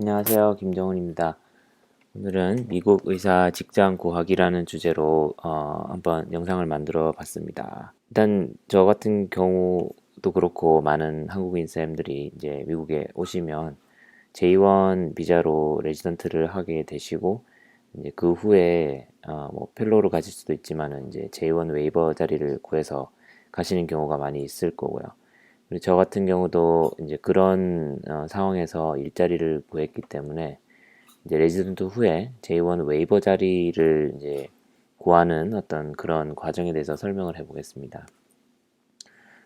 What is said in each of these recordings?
안녕하세요. 김정훈입니다. 오늘은 미국 의사 직장 구하기라는 주제로 한번 영상을 만들어 봤습니다. 일단 저 같은 경우도 그렇고 많은 한국인 쌤들이 이제 미국에 오시면 J1 비자로 레지던트를 하게 되시고 이제 그 후에 뭐 펠로우를 가실 수도 있지만은 이제 J1 웨이버 자리를 구해서 가시는 경우가 많이 있을 거고요. 그리고 저 같은 경우도 이제 그런 상황에서 일자리를 구했기 때문에 이제 레지던트 후에 J1 웨이버 자리를 이제 구하는 어떤 그런 과정에 대해서 설명을 해보겠습니다.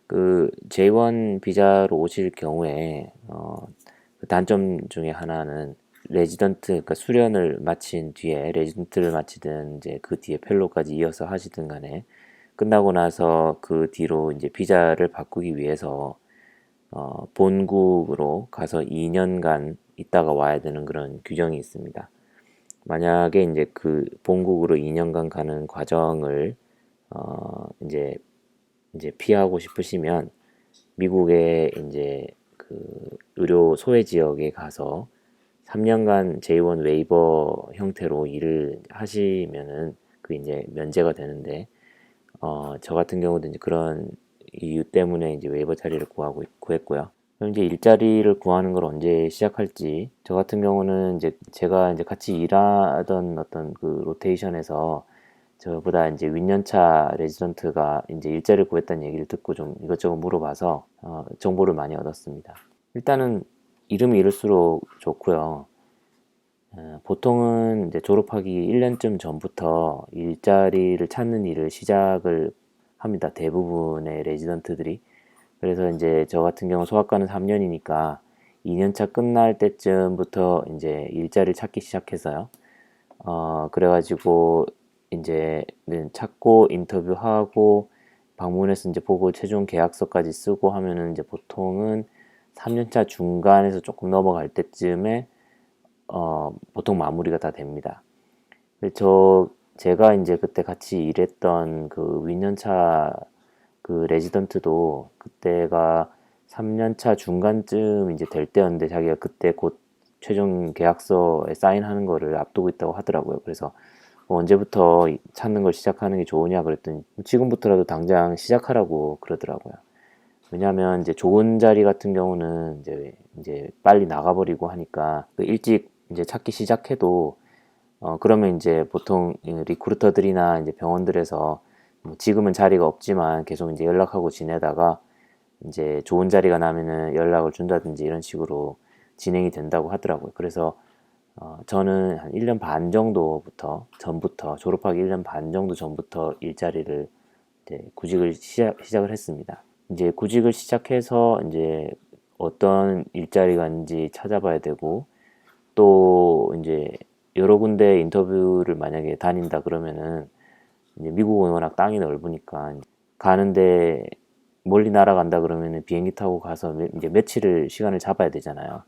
그 J1 비자로 오실 경우에 그 단점 중에 하나는 레지던트, 그러니까 수련을 마친 뒤에 레지던트를 마치든 이제 그 뒤에 펠로까지 이어서 하시든 간에 끝나고 나서 그 뒤로 이제 비자를 바꾸기 위해서 본국으로 가서 2년간 있다가 와야 되는 그런 규정이 있습니다. 만약에 이제 그 본국으로 2년간 가는 과정을 이제 피하고 싶으시면 미국의 이제 그 의료 소외 지역에 가서 3년간 J1 웨이버 형태로 일을 하시면은 그 이제 면제가 되는데 저 같은 경우도 이제 그런 이유 때문에 이제 웨이버 자리를 구했고요. 그럼 이제 일자리를 구하는 걸 언제 시작할지, 저 같은 경우는 이제 제가 이제 같이 일하던 어떤 그 로테이션에서 저보다 이제 윗년차 레지던트가 이제 일자리를 구했다는 얘기를 듣고 좀 이것저것 물어봐서 정보를 많이 얻었습니다. 일단은 이름이 이럴수록 좋고요. 보통은 이제 졸업하기 1년쯤 전부터 일자리를 찾는 일을 시작을 합니다. 대부분의 레지던트들이. 그래서 이제 저 같은 경우 소아과는 3년이니까 2년차 끝날 때쯤부터 이제 일자리를 찾기 시작해서요. 그래가지고 이제 찾고 인터뷰하고 방문해서 이제 보고 최종 계약서까지 쓰고 하면은 이제 보통은 3년차 중간에서 조금 넘어갈 때쯤에 보통 마무리가 다 됩니다. 제가 이제 그때 같이 일했던 그 윗년차 그 레지던트도 그때가 3년차 중간쯤 이제 될 때였는데 자기가 그때 곧 최종 계약서에 사인하는 거를 앞두고 있다고 하더라고요. 그래서 뭐 언제부터 찾는 걸 시작하는 게 좋으냐 그랬더니 지금부터라도 당장 시작하라고 그러더라고요. 왜냐하면 이제 좋은 자리 같은 경우는 이제 빨리 나가버리고 하니까 그 일찍 이제 찾기 시작해도 그러면 이제 보통 리크루터들이나 이제 병원들에서 뭐 지금은 자리가 없지만 계속 이제 연락하고 지내다가 이제 좋은 자리가 나면은 연락을 준다든지 이런 식으로 진행이 된다고 하더라고요. 그래서 저는 한 1년 반 정도부터 전부터 졸업하기 1년 반 정도 전부터 일자리를 이제 구직을 시작을 했습니다. 이제 구직을 시작해서 이제 어떤 일자리가 있는지 찾아봐야 되고 또 이제 여러 군데 인터뷰를 만약에 다닌다 그러면은 이제 미국은 워낙 땅이 넓으니까 가는데 멀리 날아간다 그러면은 비행기 타고 가서 이제 며칠을 시간을 잡아야 되잖아요.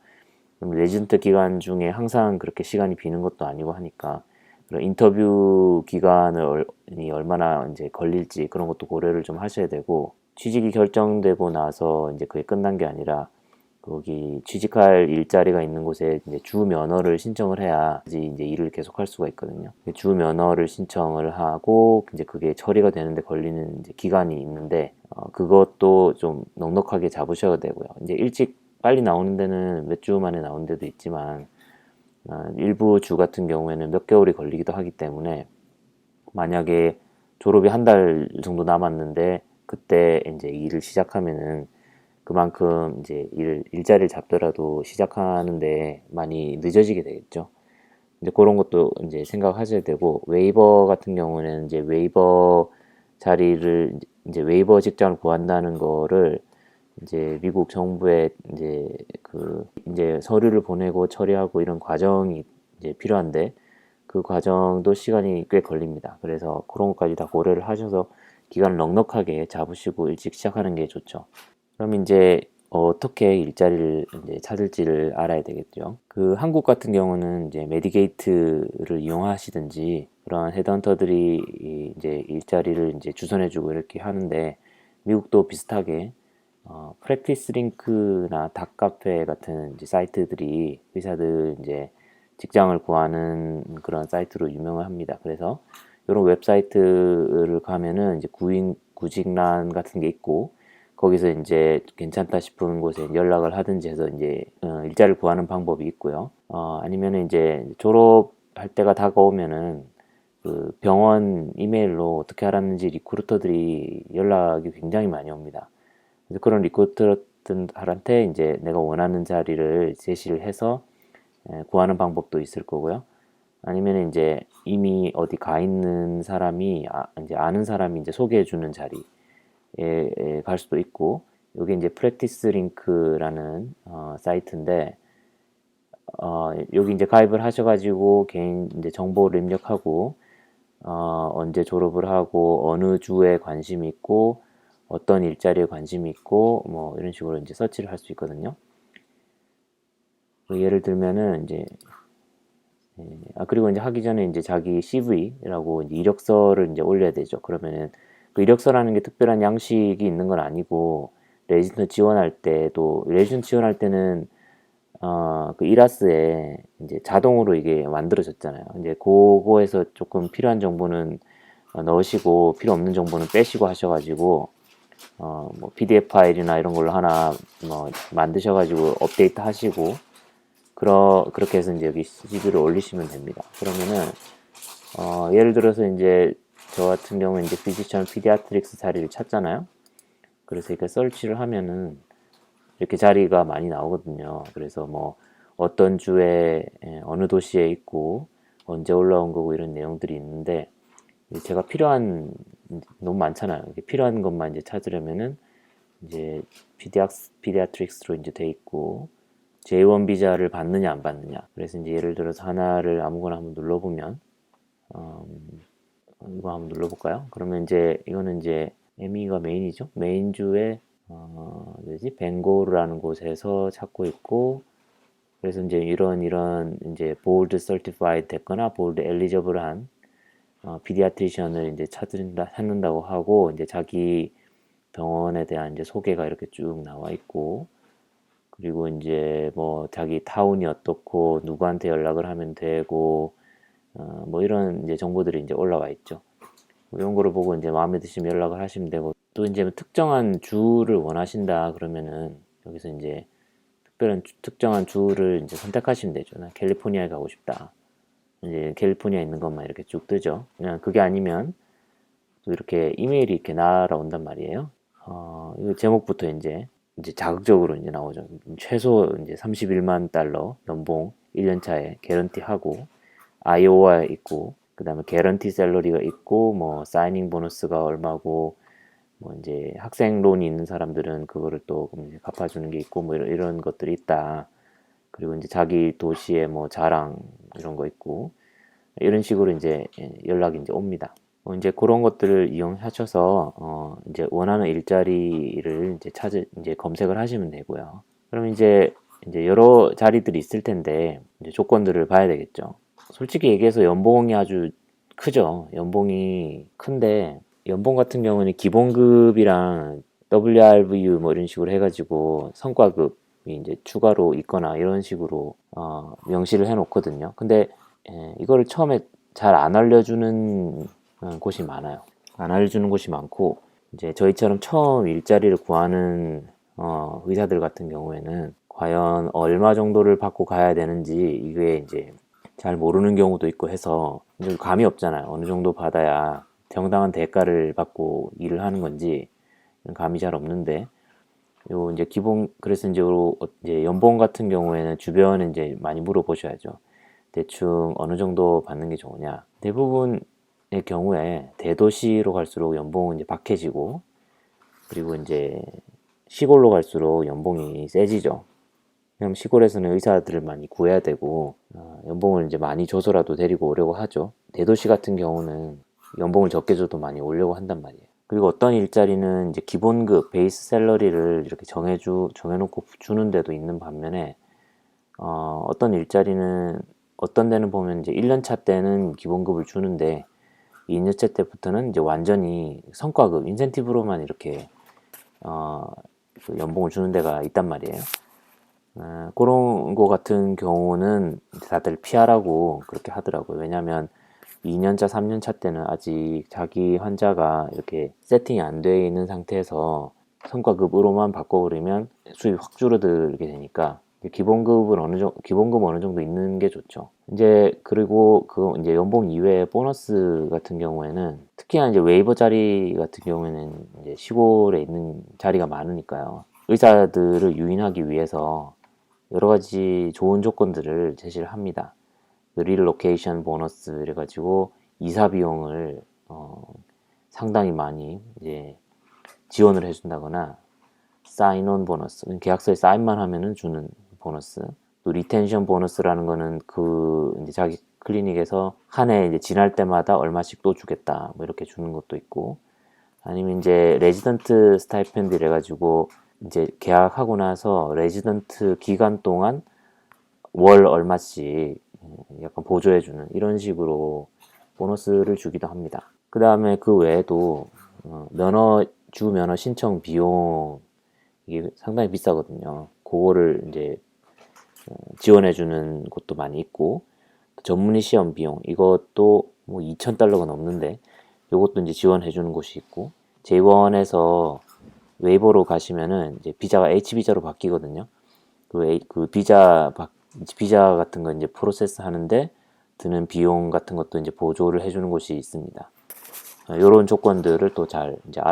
그럼 레지던트 기간 중에 항상 그렇게 시간이 비는 것도 아니고 하니까 그런 인터뷰 기간을 얼마나 이제 걸릴지 그런 것도 고려를 좀 하셔야 되고 취직이 결정되고 나서 이제 그게 끝난 게 아니라 거기 취직할 일자리가 있는 곳에 이제 주 면허를 신청을 해야 이제 일을 계속할 수가 있거든요. 주 면허를 신청을 하고 이제 그게 처리가 되는데 걸리는 이제 기간이 있는데 그것도 좀 넉넉하게 잡으셔야 되고요. 이제 일찍 빨리 나오는 데는 몇 주 만에 나오는 데도 있지만 일부 주 같은 경우에는 몇 개월이 걸리기도 하기 때문에 만약에 졸업이 한 달 정도 남았는데 그때 이제 일을 시작하면은 그만큼 이제 일자리를 잡더라도 시작하는데 많이 늦어지게 되겠죠. 이제 그런 것도 이제 생각하셔야 되고 웨이버 같은 경우는 이제 웨이버 자리를 이제 웨이버 직장을 구한다는 거를 이제 미국 정부에 이제 서류를 보내고 처리하고 이런 과정이 이제 필요한데 그 과정도 시간이 꽤 걸립니다. 그래서 그런 것까지 다 고려를 하셔서 기간을 넉넉하게 잡으시고 일찍 시작하는 게 좋죠. 그럼 이제 어떻게 일자리를 이제 찾을지를 알아야 되겠죠. 그 한국 같은 경우는 이제 메디게이트를 이용하시든지 그런 헤드헌터들이 이제 일자리를 이제 주선해주고 이렇게 하는데 미국도 비슷하게 프랙티스 링크나 닥카페 같은 이제 사이트들이 의사들 이제 직장을 구하는 그런 사이트로 유명을 합니다. 그래서 이런 웹사이트를 가면은 이제 구직란 같은 게 있고 거기서 이제 괜찮다 싶은 곳에 연락을 하든지 해서 이제 일자리를 구하는 방법이 있고요. 아니면은 이제 졸업할 때가 다가오면은 그 병원 이메일로 어떻게 알았는지 리크루터들이 연락이 굉장히 많이 옵니다. 그래서 그런 리크루터들한테 이제 내가 원하는 자리를 제시를 해서 구하는 방법도 있을 거고요. 아니면 이제 이미 어디 가 있는 사람이 이제 아는 사람이 이제 소개해 주는 자리에 갈 수도 있고, 이게 이제 프랙티스 링크라는 사이트인데 여기 이제 가입을 하셔가지고 개인 이제 정보를 입력하고 언제 졸업을 하고 어느 주에 관심이 있고 어떤 일자리에 관심이 있고 뭐 이런 식으로 이제 서치를 할 수 있거든요. 예를 들면은 이제 그리고 이제 하기 전에 이제 자기 CV라고 이제 이력서를 이제 올려야 되죠. 그러면은 그 이력서라는 게 특별한 양식이 있는 건 아니고 레지던트 지원할 때도 레지던트 지원할 때는 그 이라스에 이제 자동으로 이게 만들어졌잖아요. 이제 그거에서 조금 필요한 정보는 넣으시고 필요 없는 정보는 빼시고 하셔가지고 뭐 PDF 파일이나 이런 걸로 하나 뭐 만드셔가지고 업데이트 하시고 그렇게 해서 이제 여기 CV를 올리시면 됩니다. 그러면은 예를 들어서 이제 저 같은 경우는 이제 피지션 피디아트릭스 자리를 찾잖아요. 그래서 이렇게 설치를 하면은 이렇게 자리가 많이 나오거든요. 그래서 뭐 어떤 주에 어느 도시에 있고 언제 올라온 거고 이런 내용들이 있는데 제가 필요한 너무 많잖아요. 필요한 것만 이제 찾으려면은 이제 피디아트릭스로 이제 돼 있고 J1 비자를 받느냐 안 받느냐. 그래서 이제 예를 들어서 하나를 아무거나 한번 눌러보면 이거 한번 눌러볼까요? 그러면 이제 이거는 이제 ME가 메인이죠. 메인주에 뭐지? 벵고르라는 곳에서 찾고 있고 그래서 이제 이런 이제 보울드 서티파이드 됐거나 보울드 엘리저블한 피디아트리션을 이제 찾는다고 하고 이제 자기 병원에 대한 이제 소개가 이렇게 쭉 나와 있고 그리고 이제 뭐 자기 타운이 어떻고 누구한테 연락을 하면 되고 뭐 이런 이제 정보들이 이제 올라와 있죠. 이런 거를 보고 이제 마음에 드시면 연락을 하시면 되고 또 이제 특정한 주를 원하신다 그러면은 여기서 이제 특정한 주를 이제 선택하시면 되죠. 나 캘리포니아에 가고 싶다. 이제 캘리포니아에 있는 것만 이렇게 쭉 뜨죠. 그냥 그게 아니면 또 이렇게 이메일이 이렇게 날아온단 말이에요. 이 제목부터 이제 자극적으로 이제 나오죠. 최소 이제 31만 달러 연봉 1년 차에 개런티 하고 아이오와에 있고 그다음에 개런티 샐러리가 있고 뭐 사이닝 보너스가 얼마고 뭐 이제 학생 론이 있는 사람들은 그거를 또 이제 갚아주는 게 있고 뭐 이런 것들이 있다. 그리고 이제 자기 도시의 뭐 자랑 이런 거 있고 이런 식으로 이제 연락이 이제 옵니다. 이제 그런 것들을 이용하셔서 이제 원하는 일자리를 이제 검색을 하시면 되고요. 그럼 이제 여러 자리들이 있을 텐데 이제 조건들을 봐야 되겠죠. 솔직히 얘기해서 연봉이 아주 크죠. 연봉이 큰데 연봉 같은 경우는 기본급이랑 WRVU 뭐 이런 식으로 해가지고 성과급이 이제 추가로 있거나 이런 식으로 명시를 해놓거든요. 근데 이거를 처음에 잘 안 알려주는 곳이 많아요. 안 알려주는 곳이 많고 이제 저희처럼 처음 일자리를 구하는 의사들 같은 경우에는 과연 얼마 정도를 받고 가야 되는지 이게 이제 잘 모르는 경우도 있고 해서 이제 감이 없잖아요. 어느 정도 받아야 정당한 대가를 받고 일을 하는 건지 감이 잘 없는데 요 이제 그래서 이제 연봉 같은 경우에는 주변에 이제 많이 물어보셔야죠. 대충 어느 정도 받는 게 좋으냐. 대부분의 경우에 대도시로 갈수록 연봉은 이제 박해지고 그리고 이제 시골로 갈수록 연봉이 세지죠. 왜냐면 시골에서는 의사들을 많이 구해야 되고 연봉을 이제 많이 줘서라도 데리고 오려고 하죠. 대도시 같은 경우는 연봉을 적게 줘도 많이 오려고 한단 말이에요. 그리고 어떤 일자리는 이제 기본급 베이스 샐러리를 이렇게 정해놓고 주는 데도 있는 반면에 어떤 일자리는 어떤 데는 보면 이제 1년차 때는 기본급을 주는데 2년차 때부터는 이제 완전히 성과급 인센티브로만 이렇게 그 연봉을 주는 데가 있단 말이에요. 그런 거 같은 경우는 다들 피하라고 그렇게 하더라고요. 왜냐하면 2년차, 3년차 때는 아직 자기 환자가 이렇게 세팅이 안 돼 있는 상태에서 성과급으로만 바꿔버리면 수입이 확 줄어들게 되니까 기본급 어느 정도 있는 게 좋죠. 이제 그리고 그 이제 연봉 이외에 보너스 같은 경우에는 특히나 이제 웨이버 자리 같은 경우에는 이제 시골에 있는 자리가 많으니까요. 의사들을 유인하기 위해서 여러 가지 좋은 조건들을 제시를 합니다. 리로케이션 보너스 이래가지고 이사 비용을 상당히 많이 이제 지원을 해준다거나 사인온 보너스, 계약서에 사인만 하면은 주는 보너스. 또 리텐션 보너스라는 거는 그 이제 자기 클리닉에서 한 해 이제 지날 때마다 얼마씩 또 주겠다 뭐 이렇게 주는 것도 있고, 아니면 이제 레지던트 스타이펜드 이래가지고 이제 계약하고 나서 레지던트 기간 동안 월 얼마씩 약간 보조해주는 이런 식으로 보너스를 주기도 합니다. 그 다음에 그 외에도 주 면허 신청 비용 이게 상당히 비싸거든요. 그거를 이제 지원해주는 곳도 많이 있고, 전문의 시험 비용 이것도 뭐 2,000달러가 넘는데 이것도 이제 지원해주는 곳이 있고, J1에서 웨이버로 가시면은 이제 비자가 H비자로 바뀌거든요. 그 비자 같은 거 이제 프로세스 하는데 드는 비용 같은 것도 이제 보조를 해주는 곳이 있습니다. 이런 조건들을 또 잘 이제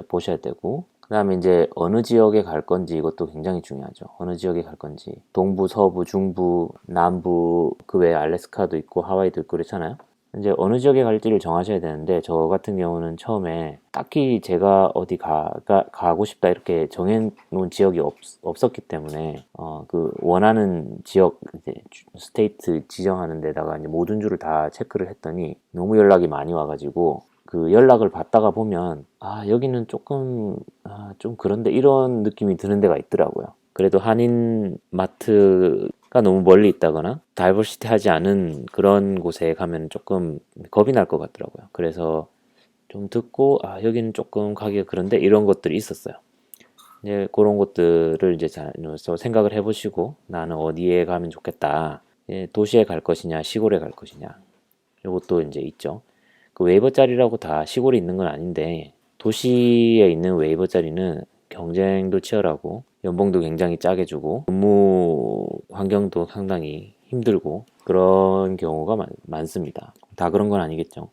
보셔야 되고, 그 다음에 이제 어느 지역에 갈 건지 이것도 굉장히 중요하죠. 어느 지역에 갈 건지. 동부, 서부, 중부, 남부, 그 외에 알래스카도 있고 하와이도 있고 그렇잖아요. 이제 어느 지역에 갈지를 정하셔야 되는데, 저 같은 경우는 처음에 딱히 제가 어디 가고 싶다 이렇게 정해놓은 지역이 없었기 때문에 그 원하는 지역 이제 스테이트 지정하는 데다가 이제 모든 주를 다 체크를 했더니 너무 연락이 많이 와가지고, 그 연락을 받다가 보면 여기는 조금 좀 그런데 이런 느낌이 드는 데가 있더라고요. 그래도 한인 마트가 너무 멀리 있다거나 다이버시티 하지 않은 그런 곳에 가면 조금 겁이 날 것 같더라고요. 그래서 좀 듣고 여기는 조금 가기가 그런데 이런 것들이 있었어요. 이제 그런 것들을 이제 잘 생각을 해보시고 나는 어디에 가면 좋겠다. 도시에 갈 것이냐 시골에 갈 것이냐 이것도 이제 있죠. 그 웨이버 자리라고 다 시골에 있는 건 아닌데, 도시에 있는 웨이버 자리는 경쟁도 치열하고 연봉도 굉장히 짜게 주고 근무 환경도 상당히 힘들고 그런 경우가 많습니다. 다 그런 건 아니겠죠.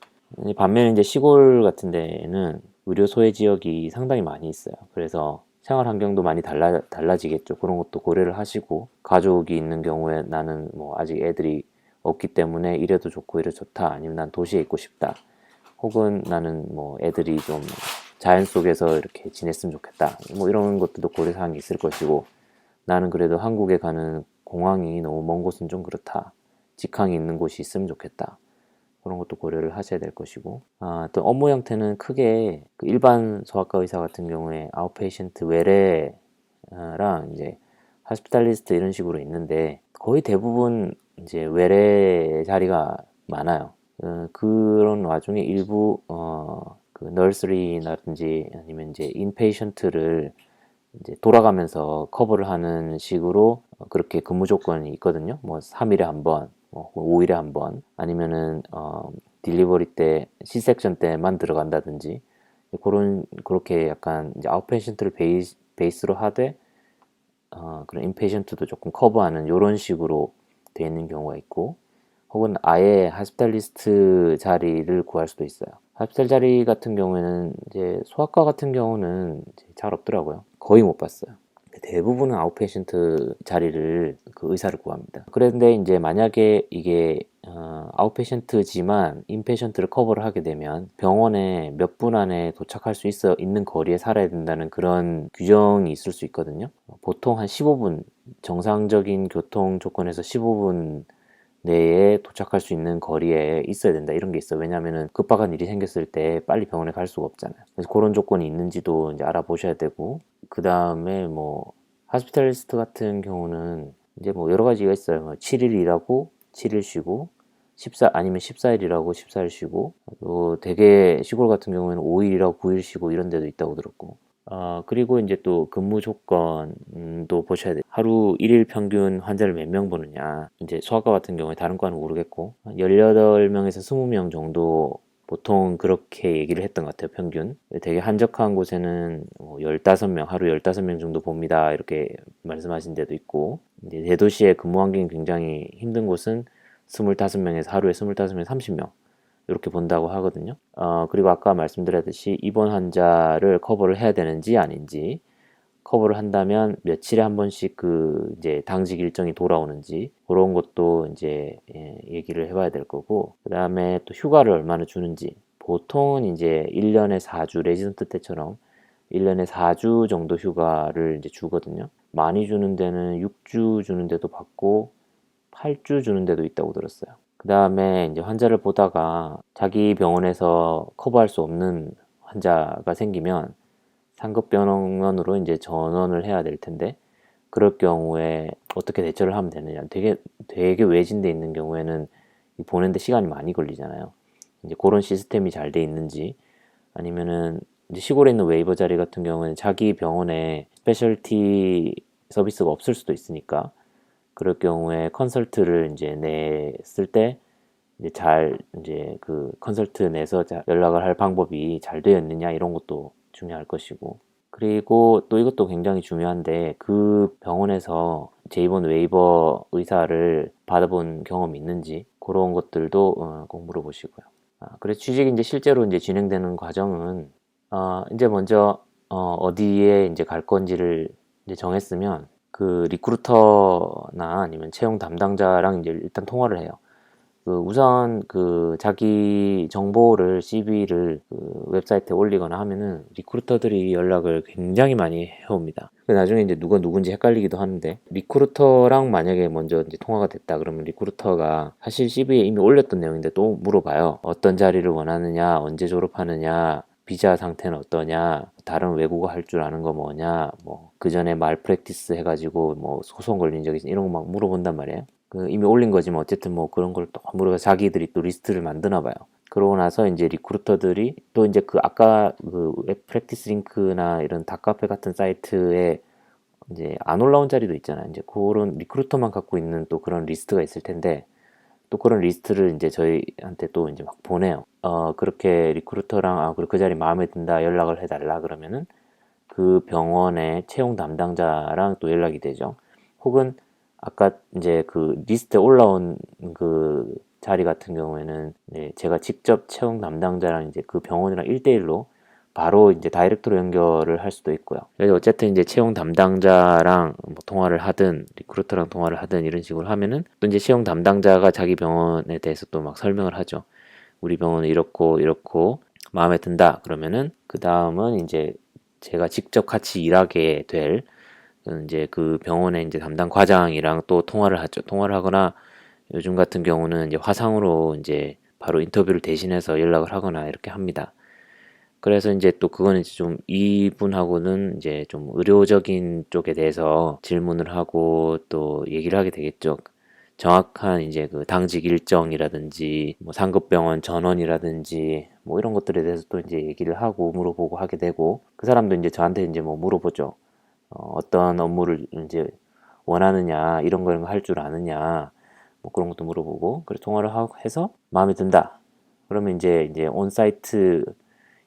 반면에 이제 시골 같은 데는 의료 소외 지역이 상당히 많이 있어요. 그래서 생활 환경도 많이 달라지겠죠. 그런 것도 고려를 하시고, 가족이 있는 경우에 나는 뭐 아직 애들이 없기 때문에 이래도 좋고 이래 좋다, 아니면 난 도시에 있고 싶다, 혹은 나는 뭐 애들이 좀 자연 속에서 이렇게 지냈으면 좋겠다, 뭐 이런 것들도 고려사항이 있을 것이고, 나는 그래도 한국에 가는 공항이 너무 먼 곳은 좀 그렇다, 직항이 있는 곳이 있으면 좋겠다, 그런 것도 고려를 하셔야 될 것이고, 또 업무 형태는 크게 그 일반 소아과 의사 같은 경우에 아웃페이션트 외래랑 이제 하스피탈리스트 이런 식으로 있는데, 거의 대부분 이제 외래 자리가 많아요. 그런 와중에 일부 그 널스리라든지 아니면 이제 인페이션트를 이제 돌아가면서 커버를 하는 식으로 그렇게 근무 조건이 있거든요. 뭐 3일에 한 번, 뭐 5일에 한 번, 아니면은 딜리버리 때 C섹션 때만 들어간다든지, 그렇게 약간 이제 아웃페이션트를 베이스로 하되 그런 인페이션트도 조금 커버하는 이런 식으로 되어 있는 경우가 있고, 혹은 아예 하스피탈리스트 자리를 구할 수도 있어요. 하스피탈 자리 같은 경우에는 이제 소아과 같은 경우는 이제 잘 없더라고요. 거의 못 봤어요. 대부분은 아웃페이션트 자리를 그 의사를 구합니다. 그런데 이제 만약에 이게 아웃페이션트지만 인페이션트를 커버를 하게 되면 병원에 몇 분 안에 도착할 수 있는 거리에 살아야 된다는 그런 규정이 있을 수 있거든요. 보통 한 15분, 정상적인 교통 조건에서 15분 내에 도착할 수 있는 거리에 있어야 된다, 이런 게 있어요. 왜냐면은 급박한 일이 생겼을 때 빨리 병원에 갈 수가 없잖아요. 그래서 그런 조건이 있는지도 이제 알아보셔야 되고, 그 다음에 뭐 하스피탈리스트 같은 경우는 이제 뭐 여러 가지가 있어요. 뭐 7일 일하고 7일 쉬고, 아니면 14일 일하고 14일 쉬고, 또 되게 시골 같은 경우에는 5일 일하고 9일 쉬고 이런 데도 있다고 들었고, 그리고 이제 또 근무 조건도 보셔야 돼요. 하루 일일 평균 환자를 몇 명 보느냐. 이제 소아과 같은 경우에 다른 과는 모르겠고, 18명에서 20명 정도 보통 그렇게 얘기를 했던 것 같아요, 평균. 되게 한적한 곳에는 15명, 하루 15명 정도 봅니다. 이렇게 말씀하신 데도 있고, 이제 대도시의 근무 환경이 굉장히 힘든 곳은 25명에서 하루에 25명, 30명. 이렇게 본다고 하거든요. 그리고 아까 말씀드렸듯이 입원 환자를 커버를 해야 되는지 아닌지, 커버를 한다면 며칠에 한 번씩 그 이제 당직 일정이 돌아오는지 그런 것도 이제 얘기를 해봐야 될 거고, 그 다음에 또 휴가를 얼마나 주는지. 보통은 이제 1년에 4주 레지던트 때처럼 1년에 4주 정도 휴가를 이제 주거든요. 많이 주는 데는 6주 주는 데도 받고 8주 주는 데도 있다고 들었어요. 그 다음에 이제 환자를 보다가 자기 병원에서 커버할 수 없는 환자가 생기면 상급병원으로 이제 전원을 해야 될 텐데, 그럴 경우에 어떻게 대처를 하면 되느냐. 되게 외진데 있는 경우에는 보는데 시간이 많이 걸리잖아요. 이제 그런 시스템이 잘 돼 있는지, 아니면은 이제 시골에 있는 웨이버 자리 같은 경우에는 자기 병원에 스페셜티 서비스가 없을 수도 있으니까, 그럴 경우에 컨설트를 이제 냈을 때 이제 이제 그 컨설트 내서 연락을 할 방법이 잘 되어 있느냐, 이런 것도 중요할 것이고, 그리고 또 이것도 굉장히 중요한데, 그 병원에서 제이본 웨이버 의사를 받아본 경험이 있는지, 그런 것들도 꼭 물어보시고요. 그래서 취직이 이제 실제로 이제 진행되는 과정은, 이제 먼저 어디에 이제 갈 건지를 이제 정했으면 그 리크루터나 아니면 채용 담당자랑 이제 일단 통화를 해요. 그 우선 그 자기 정보를 CV를 그 웹사이트에 올리거나 하면은 리크루터들이 연락을 굉장히 많이 해옵니다. 나중에 이제 누가 누군지 헷갈리기도 하는데, 리크루터랑 만약에 먼저 이제 통화가 됐다 그러면 리크루터가 사실 CV에 이미 올렸던 내용인데 또 물어봐요. 어떤 자리를 원하느냐, 언제 졸업하느냐, 비자 상태는 어떠냐, 다른 외국어 할 줄 아는 거 뭐냐, 뭐 그 전에 말 프랙티스 해가지고 뭐 소송 걸린 적 있냐, 이런 거 막 물어본단 말이에요. 그 이미 올린 거지만 어쨌든 뭐 그런 걸 또 물어서 자기들이 또 리스트를 만드나 봐요. 그러고 나서 이제 리크루터들이 또 이제 그 아까 그 웹 프랙티스 링크나 이런 닷카페 같은 사이트에 이제 안 올라온 자리도 있잖아요. 이제 그런 리크루터만 갖고 있는 또 그런 리스트가 있을 텐데, 또 그런 리스트를 이제 저희한테 또 이제 막 보내요. 그렇게 리크루터랑 그리고 그 자리 마음에 든다, 연락을 해달라 그러면은 그 병원의 채용 담당자랑 또 연락이 되죠. 혹은 아까 이제 그 리스트에 올라온 그 자리 같은 경우에는 제가 직접 채용 담당자랑 이제 그 병원이랑 1대1로 바로 이제 다이렉트로 연결을 할 수도 있고요. 그래서 어쨌든 이제 채용 담당자랑 뭐 통화를 하든 리크루터랑 통화를 하든 이런 식으로 하면은 또 이제 채용 담당자가 자기 병원에 대해서 또 막 설명을 하죠. 우리 병원은 이렇고 이렇고 마음에 든다 그러면은, 그 다음은 이제 제가 직접 같이 일하게 될 이제 그 병원의 이제 담당 과장이랑 또 통화를 하죠. 통화를 하거나 요즘 같은 경우는 이제 화상으로 이제 바로 인터뷰를 대신해서 연락을 하거나 이렇게 합니다. 그래서 이제 또 그거는 이제 좀 이분하고는 이제 좀 의료적인 쪽에 대해서 질문을 하고 또 얘기를 하게 되겠죠. 정확한 이제 그 당직 일정이라든지 뭐 상급병원 전원이라든지 뭐 이런 것들에 대해서 또 이제 얘기를 하고 물어보고 하게 되고, 그 사람도 이제 저한테 이제 뭐 물어보죠. 어떤 업무를 이제 원하느냐, 이런 거 할 줄 아느냐, 뭐 그런 것도 물어보고, 그래서 통화를 하고 해서 마음에 든다. 그러면 이제 온사이트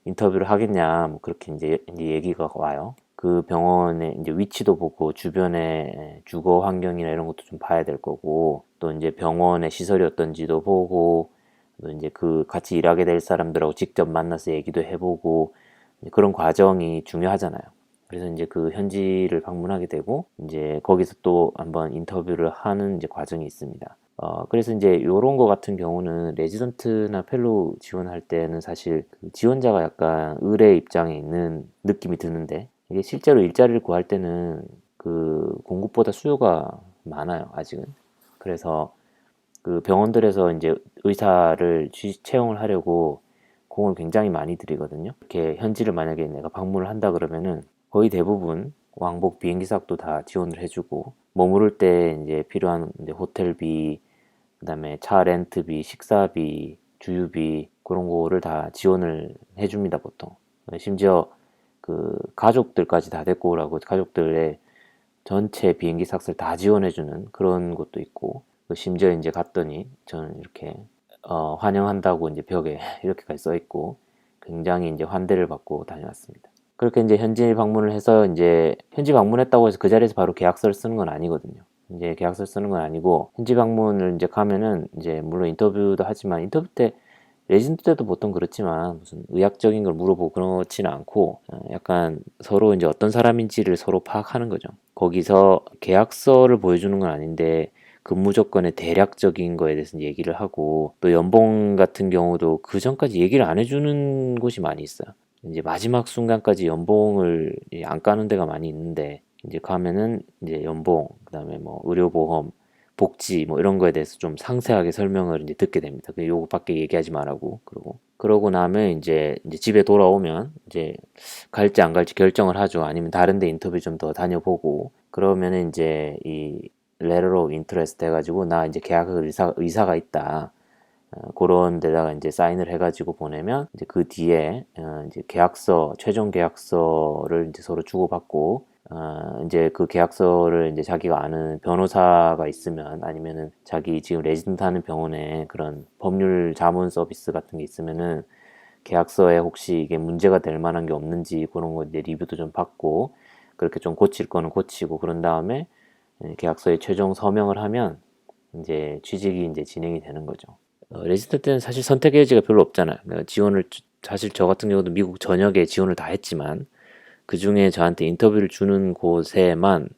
인터뷰를 하겠냐, 뭐 그렇게 이제 얘기가 와요. 그 병원의 이제 위치도 보고 주변의 주거 환경이나 이런 것도 좀 봐야 될 거고, 또 이제 병원의 시설이 어떤지도 보고, 또 이제 그 같이 일하게 될 사람들하고 직접 만나서 얘기도 해보고, 그런 과정이 중요하잖아요. 그래서 이제 그 현지를 방문하게 되고, 이제 거기서 또 한번 인터뷰를 하는 이제 과정이 있습니다. 그래서 이제 요런 거 같은 경우는 레지던트나 펠로우 지원할 때는 사실 그 지원자가 약간 의뢰 입장에 있는 느낌이 드는데, 이게 실제로 일자리를 구할 때는 그 공급보다 수요가 많아요, 아직은. 그래서 그 병원들에서 이제 의사를 채용을 하려고 공을 굉장히 많이 들이거든요. 이렇게 현지를 만약에 내가 방문을 한다 그러면은 거의 대부분 왕복 비행기 값도 다 지원을 해주고, 머무를 때 이제 필요한 이제 호텔비, 그다음에 차 렌트비, 식사비, 주유비, 그런 거를 다 지원을 해줍니다, 보통. 심지어 그 가족들까지 다 데리고 오라고 가족들의 전체 비행기 삭스를 다 지원해주는 그런 곳도 있고 심지어 이제 갔더니 저는 이렇게 환영한다고 이제 벽에 이렇게까지 써 있고 굉장히 이제 환대를 받고 다녀왔습니다. 그렇게 이제 현지 방문을 해서 이제 현지 방문했다고 해서 그 자리에서 바로 계약서를 쓰는 건 아니거든요. 이제 계약서를 쓰는 건 아니고 현지 방문을 이제 가면은 이제 물론 인터뷰도 하지만 인터뷰 때 레지던트 때도 보통 그렇지만 무슨 의학적인 걸 물어보고 그렇지는 않고 약간 서로 이제 어떤 사람인지를 서로 파악하는 거죠. 거기서 계약서를 보여주는 건 아닌데 근무 조건의 대략적인 거에 대해서 얘기를 하고 또 연봉 같은 경우도 그 전까지 얘기를 안 해주는 곳이 많이 있어요. 이제 마지막 순간까지 연봉을 안 까는 데가 많이 있는데 이제 가면은 이제 연봉, 그다음에 뭐 의료보험, 복지 뭐 이런 거에 대해서 좀 상세하게 설명을 이제 듣게 됩니다. 그 요거밖에 얘기하지 말라고 그러고 나면 이제 집에 돌아오면 이제 갈지 안 갈지 결정을 하죠. 아니면 다른 데 인터뷰 좀 더 다녀보고 그러면은 이제 이 letter of interest 해가지고 나 이제 계약할 의사가 있다. 그런 데다가 이제 사인을 해가지고 보내면 이제 그 뒤에 이제 계약서 최종 계약서를 이제 서로 주고받고 이제 그 계약서를 이제 자기가 아는 변호사가 있으면 아니면은 자기 지금 레지던트 하는 병원에 그런 법률 자문 서비스 같은 게 있으면은 계약서에 혹시 이게 문제가 될 만한 게 없는지 그런 거 이제 리뷰도 좀 받고 그렇게 좀 고칠 거는 고치고 그런 다음에 계약서에 최종 서명을 하면 이제 취직이 이제 진행이 되는 거죠. 레지던트 때는 사실 선택의 여지가 별로 없잖아요. 내가 지원을 사실 저 같은 경우도 미국 전역에 지원을 다 했지만 그 중에 저한테 인터뷰를 주는 곳에만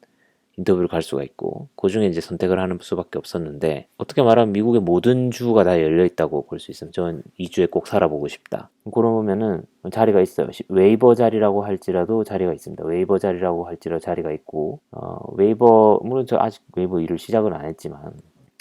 인터뷰를 갈 수가 있고 그 중에 이제 선택을 하는 수밖에 없었는데 어떻게 말하면 미국의 모든 주가 다 열려 있다고 볼 수 있어요. 전 이 주에 꼭 살아보고 싶다. 그러면은 자리가 있어요. 웨이버 자리라고 할지라도 자리가 있습니다. 웨이버 자리라고 할지라도 자리가 있고 웨이버 물론 저 아직 웨이버 일을 시작은 안 했지만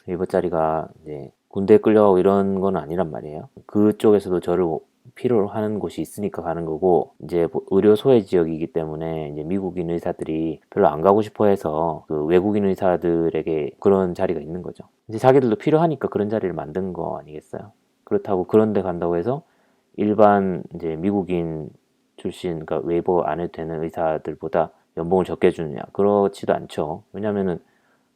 웨이버 자리가 이제 군대에 끌려가고 이런 건 아니란 말이에요. 그쪽에서도 저를 필요로 하는 곳이 있으니까 가는 거고 이제 의료 소외 지역이기 때문에 이제 미국인 의사들이 별로 안 가고 싶어 해서 그 외국인 의사들에게 그런 자리가 있는 거죠. 이제 자기들도 필요하니까 그런 자리를 만든 거 아니겠어요? 그렇다고 그런 데 간다고 해서 일반 이제 미국인 출신 그러니까 웨이버 안 해도 되는 의사들보다 연봉을 적게 주느냐? 그렇지도 않죠. 왜냐면은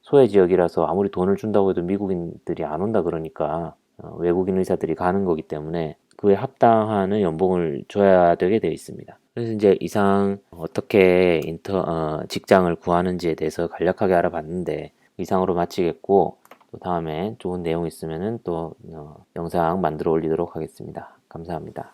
소외 지역이라서 아무리 돈을 준다고 해도 미국인들이 안 온다 그러니까 외국인 의사들이 가는 거기 때문에 그에 합당하는 연봉을 줘야 되게 되어 있습니다. 그래서 이제 이상 어떻게 직장을 구하는지에 대해서 간략하게 알아봤는데 이상으로 마치겠고 또 다음에 좋은 내용 있으면은 또 영상 만들어 올리도록 하겠습니다. 감사합니다.